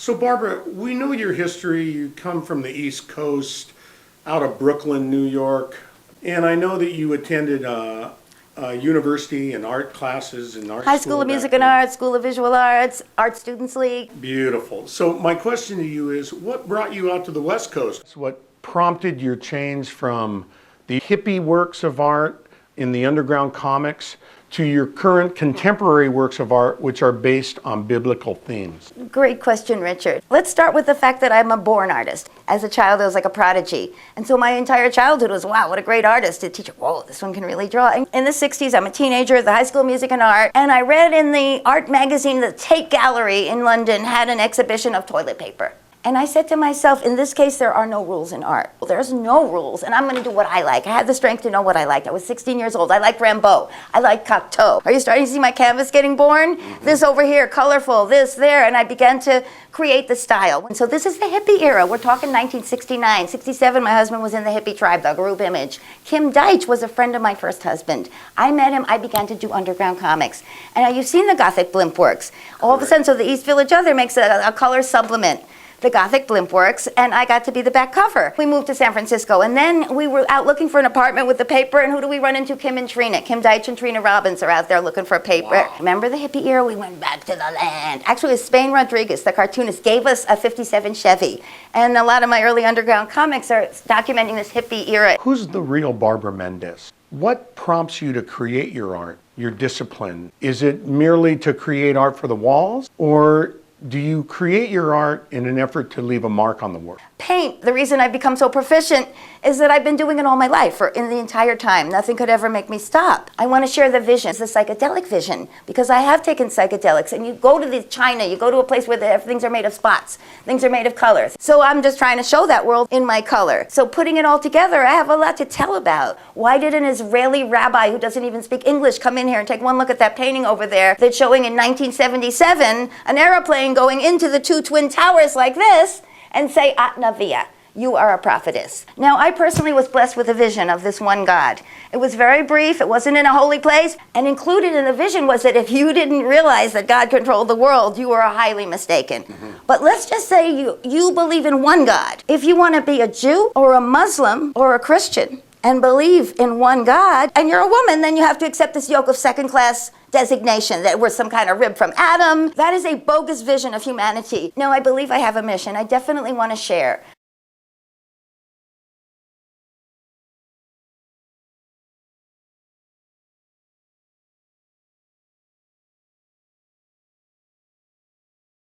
So Barbara, we know your history. You come from the East Coast, out of Brooklyn, New York, and I know that you attended university and art classes and art High School of Music and Arts, School of Visual Arts, Art Students League. Beautiful. So my question to you is, what brought you out to the West Coast? What prompted your change from the hippie works of art in the Underground Comix to your current contemporary works of art, which are based on biblical themes? Great question, Richard. Let's start with the fact that I'm a born artist. As a child, I was like a prodigy. And so my entire childhood was, wow, what a great artist. The teacher, whoa, this one can really draw. And in the 60s, I'm a teenager at the High School of Music and Art, and I read in the art magazine, the Tate Gallery in London had an exhibition of toilet paper. And I said to myself, in this case, there are no rules in art. Well, there's no rules, and I'm going to do what I like. I had the strength to know what I liked. I was 16 years old. I liked Rimbaud. I liked Cocteau. Are you starting to see my canvas getting born? Mm-hmm. This over here, colorful, this, there, and I began to create the style. And so this is the hippie era. We're talking 1969. 67, my husband was in the hippie tribe, the group Image. Kim Deitch was a friend of my first husband. I met him. I began to do Underground Comix. And now you've seen the Gothic blimp works. All of a sudden, so the East Village Other makes a color supplement. The Gothic blimp works, and I got to be the back cover. We moved to San Francisco, and then we were out looking for an apartment with the paper, and who do we run into? Kim and Trina. Kim Deitch and Trina Robbins are out there looking for a paper. Wow. Remember the hippie era? We went back to the land. Actually, Spain Rodriguez, the cartoonist, gave us a 57 Chevy, and a lot of my early Underground Comix are documenting this hippie era. Who's the real Barbara Mendes? What prompts you to create your art, your discipline? Is it merely to create art for the walls, or do you create your art in an effort to leave a mark on the world? Paint, the reason I've become so proficient is that I've been doing it all my life, or in the entire time. Nothing could ever make me stop. I want to share the vision, the psychedelic vision, because I have taken psychedelics, and you go to China, you go to a place where things are made of spots, things are made of colors. So I'm just trying to show that world in my color. So putting it all together, I have a lot to tell about. Why did an Israeli rabbi who doesn't even speak English come in here and take one look at that painting over there that's showing in 1977 an aeroplane going into the two twin towers like this, and say, At Navia, you are a prophetess. Now, I personally was blessed with a vision of this one God. It was very brief, it wasn't in a holy place, and included in the vision was that if you didn't realize that God controlled the world, you were highly mistaken. Mm-hmm. But let's just say you believe in one God. If you want to be a Jew or a Muslim or a Christian and believe in one God, and you're a woman, then you have to accept this yoke of second-class designation that we're some kind of rib from Adam. That is a bogus vision of humanity. No, I believe I have a mission. I definitely want to share.